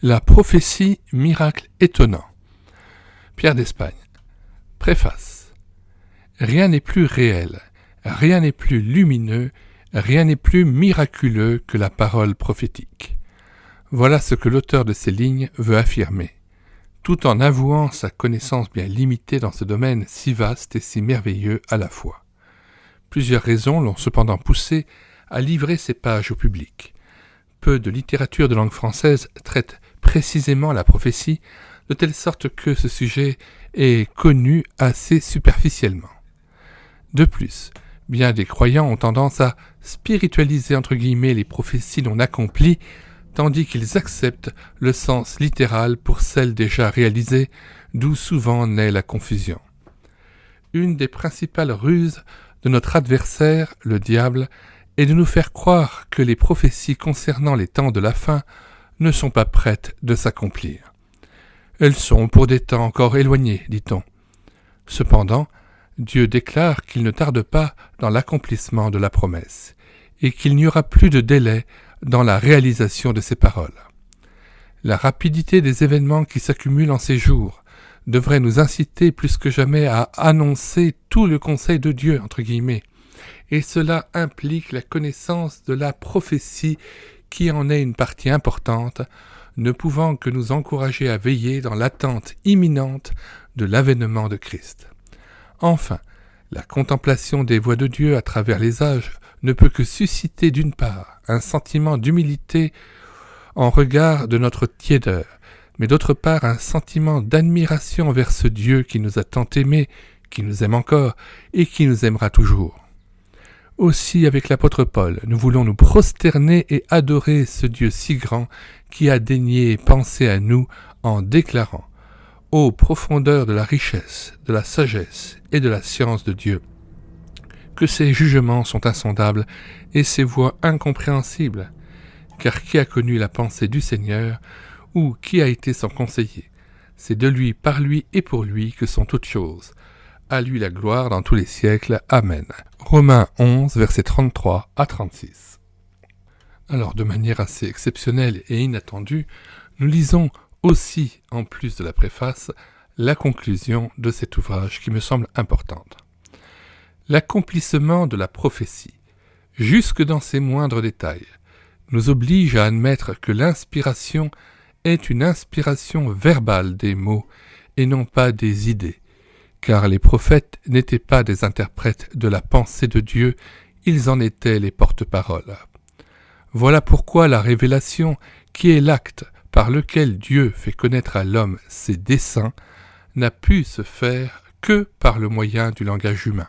La prophétie, miracle étonnant. Pierre d'Espagne. Préface. Rien n'est plus réel, rien n'est plus lumineux, rien n'est plus miraculeux que la parole prophétique. Voilà ce que l'auteur de ces lignes veut affirmer, tout en avouant sa connaissance bien limitée dans ce domaine si vaste et si merveilleux à la fois. Plusieurs raisons l'ont cependant poussé à livrer ces pages au public. Peu de littérature de langue française traite précisément la prophétie, de telle sorte que ce sujet est connu assez superficiellement. De plus, bien des croyants ont tendance à spiritualiser entre guillemets les prophéties non accomplies, tandis qu'ils acceptent le sens littéral pour celles déjà réalisées, d'où souvent naît la confusion. Une des principales ruses de notre adversaire, le diable, est de nous faire croire que les prophéties concernant les temps de la fin ne sont pas prêtes de s'accomplir. Elles sont pour des temps encore éloignés, dit-on. Cependant, Dieu déclare qu'il ne tarde pas dans l'accomplissement de la promesse, et qu'il n'y aura plus de délai dans la réalisation de ses paroles. La rapidité des événements qui s'accumulent en ces jours devrait nous inciter plus que jamais à annoncer tout le conseil de Dieu, entre guillemets, et cela implique la connaissance de la prophétie qui en est une partie importante, ne pouvant que nous encourager à veiller dans l'attente imminente de l'avènement de Christ. Enfin, la contemplation des voies de Dieu à travers les âges ne peut que susciter d'une part un sentiment d'humilité en regard de notre tiédeur, mais d'autre part un sentiment d'admiration envers ce Dieu qui nous a tant aimés, qui nous aime encore et qui nous aimera toujours. Aussi, avec l'apôtre Paul, nous voulons nous prosterner et adorer ce Dieu si grand qui a daigné penser à nous en déclarant « Ô profondeur de la richesse, de la sagesse et de la science de Dieu, que ses jugements sont insondables et ses voies incompréhensibles, car qui a connu la pensée du Seigneur ou qui a été son conseiller? C'est de lui, par lui et pour lui que sont toutes choses. À lui la gloire dans tous les siècles. Amen. » Romains 11, versets 33 à 36. Alors, de manière assez exceptionnelle et inattendue, nous lisons aussi, en plus de la préface, la conclusion de cet ouvrage qui me semble importante. L'accomplissement de la prophétie, jusque dans ses moindres détails, nous oblige à admettre que l'inspiration est une inspiration verbale des mots et non pas des idées, car les prophètes n'étaient pas des interprètes de la pensée de Dieu, ils en étaient les porte-paroles. Voilà pourquoi la révélation, qui est l'acte par lequel Dieu fait connaître à l'homme ses desseins, n'a pu se faire que par le moyen du langage humain.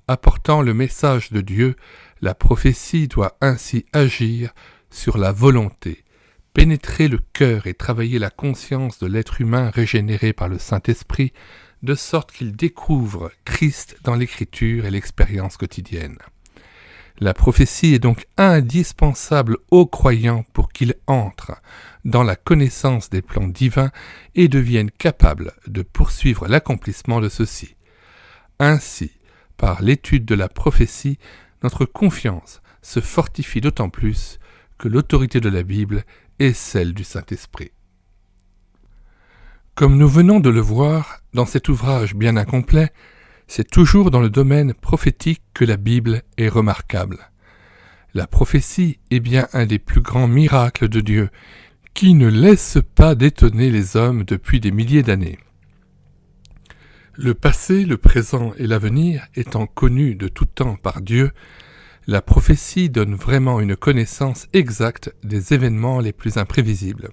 Apportant le message de Dieu, la prophétie doit ainsi agir sur la volonté, pénétrer le cœur et travailler la conscience de l'être humain régénéré par le Saint-Esprit, de sorte qu'il découvre Christ dans l'écriture et l'expérience quotidienne. La prophétie est donc indispensable aux croyants pour qu'ils entrent dans la connaissance des plans divins et deviennent capables de poursuivre l'accomplissement de ceux-ci. Ainsi, par l'étude de la prophétie, notre confiance se fortifie d'autant plus que l'autorité de la Bible est celle du Saint-Esprit. Comme nous venons de le voir dans cet ouvrage bien incomplet, c'est toujours dans le domaine prophétique que la Bible est remarquable. La prophétie est bien un des plus grands miracles de Dieu, qui ne laisse pas d'étonner les hommes depuis des milliers d'années. Le passé, le présent et l'avenir étant connus de tout temps par Dieu, la prophétie donne vraiment une connaissance exacte des événements les plus imprévisibles.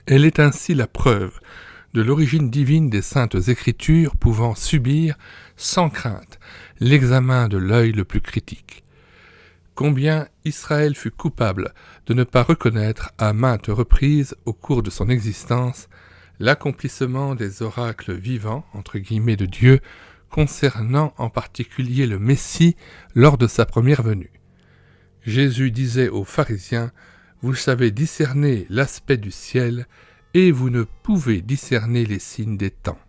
Elle est ainsi la preuve de l'origine divine des saintes écritures pouvant subir, sans crainte, l'examen de l'œil le plus critique. Combien Israël fut coupable de ne pas reconnaître à maintes reprises au cours de son existence l'accomplissement des oracles vivants, entre guillemets, de Dieu, concernant en particulier le Messie lors de sa première venue. Jésus disait aux pharisiens « Vous savez discerner l'aspect du ciel, et vous ne pouvez discerner les signes des temps. »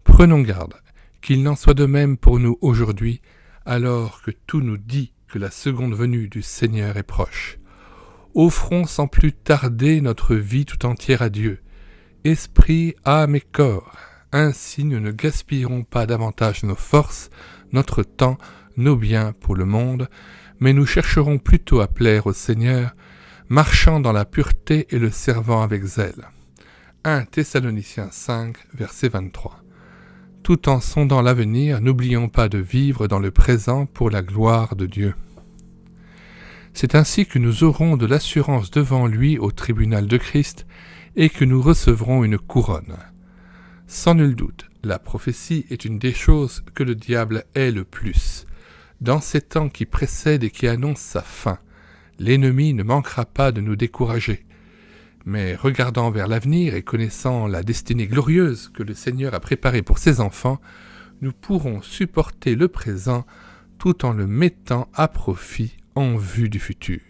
Prenons garde qu'il n'en soit de même pour nous aujourd'hui, alors que tout nous dit que la seconde venue du Seigneur est proche. Offrons sans plus tarder notre vie tout entière à Dieu, esprit, âme et corps. Ainsi nous ne gaspillerons pas davantage nos forces, notre temps, nos biens pour le monde, mais nous chercherons plutôt à plaire au Seigneur, marchant dans la pureté et le servant avec zèle. 1 Thessaloniciens 5, verset 23. Tout en sondant l'avenir, n'oublions pas de vivre dans le présent pour la gloire de Dieu. C'est ainsi que nous aurons de l'assurance devant lui au tribunal de Christ et que nous recevrons une couronne. Sans nul doute, la prophétie est une des choses que le diable hait le plus. Dans ces temps qui précèdent et qui annoncent sa fin, l'ennemi ne manquera pas de nous décourager. Mais regardant vers l'avenir et connaissant la destinée glorieuse que le Seigneur a préparée pour ses enfants, nous pourrons supporter le présent tout en le mettant à profit en vue du futur.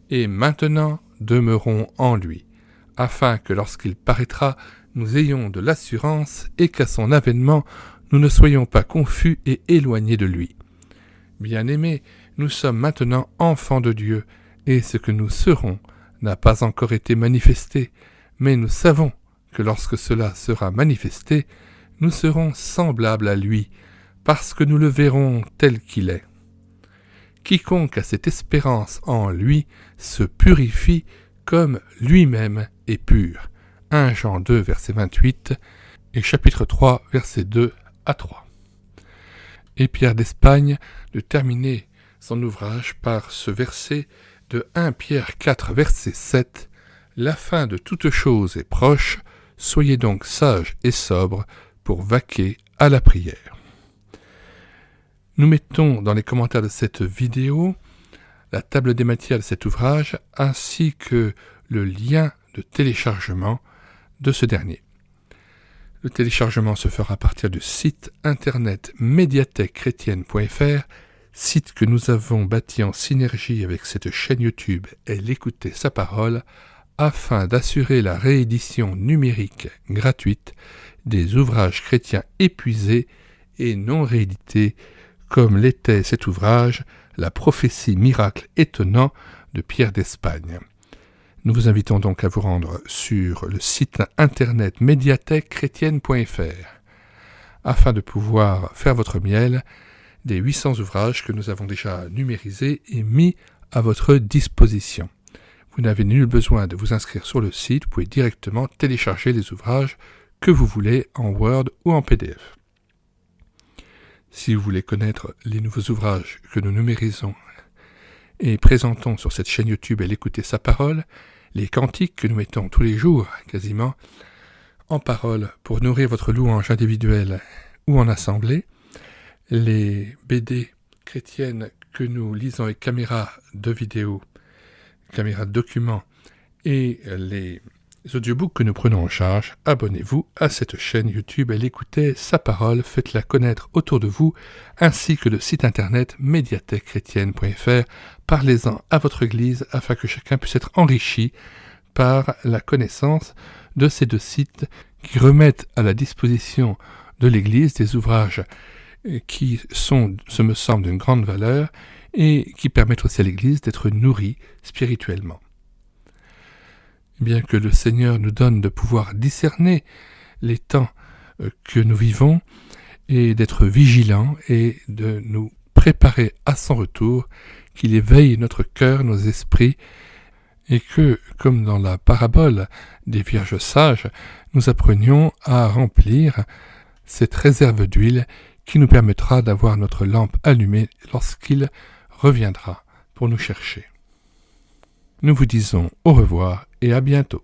Et maintenant, demeurons en lui, afin que lorsqu'il paraîtra, nous ayons de l'assurance et qu'à son avènement, nous ne soyons pas confus et éloignés de lui. Bien-aimés, nous sommes maintenant enfants de Dieu, et ce que nous serons n'a pas encore été manifesté, mais nous savons que lorsque cela sera manifesté, nous serons semblables à lui, parce que nous le verrons tel qu'il est. Quiconque a cette espérance en lui se purifie comme lui-même est pur. 1 Jean 2, verset 28 et chapitre 3, verset 2 à 3. Et Pierre d'Espagne de terminer son ouvrage par ce verset de 1 Pierre 4, verset 7. « La fin de toute chose est proche, soyez donc sages et sobres pour vaquer à la prière. » Nous mettons dans les commentaires de cette vidéo la table des matières de cet ouvrage ainsi que le lien de téléchargement de ce dernier. Le téléchargement se fera à partir du site internet médiathèquechrétienne.fr, site que nous avons bâti en synergie avec cette chaîne YouTube Elle écoutait sa parole, afin d'assurer la réédition numérique gratuite des ouvrages chrétiens épuisés et non réédités, comme l'était cet ouvrage, La prophétie miracle étonnant de Pierre d'Espagne. Nous vous invitons donc à vous rendre sur le site internet médiathèquechrétienne.fr afin de pouvoir faire votre miel des 800 ouvrages que nous avons déjà numérisés et mis à votre disposition. Vous n'avez nul besoin de vous inscrire sur le site, vous pouvez directement télécharger les ouvrages que vous voulez en Word ou en PDF. Si vous voulez connaître les nouveaux ouvrages que nous numérisons et présentons sur cette chaîne YouTube Elle écoutait sa parole, les cantiques que nous mettons tous les jours, quasiment, en parole pour nourrir votre louange individuelle ou en assemblée, les BD chrétiennes que nous lisons avec caméra de vidéo, caméra de document, et les audiobooks que nous prenons en charge, abonnez-vous à cette chaîne YouTube Elle écoutait sa parole, faites-la connaître autour de vous, ainsi que le site internet médiathèquechrétienne.fr. Parlez-en à votre église afin que chacun puisse être enrichi par la connaissance de ces deux sites qui remettent à la disposition de l'église des ouvrages qui sont, ce me semble, d'une grande valeur et qui permettent aussi à l'église d'être nourrie spirituellement. Bien que le Seigneur nous donne de pouvoir discerner les temps que nous vivons et d'être vigilants et de nous préparer à son retour, qu'il éveille notre cœur, nos esprits, et que, comme dans la parabole des vierges sages, nous apprenions à remplir cette réserve d'huile qui nous permettra d'avoir notre lampe allumée lorsqu'il reviendra pour nous chercher. Nous vous disons au revoir et à bientôt.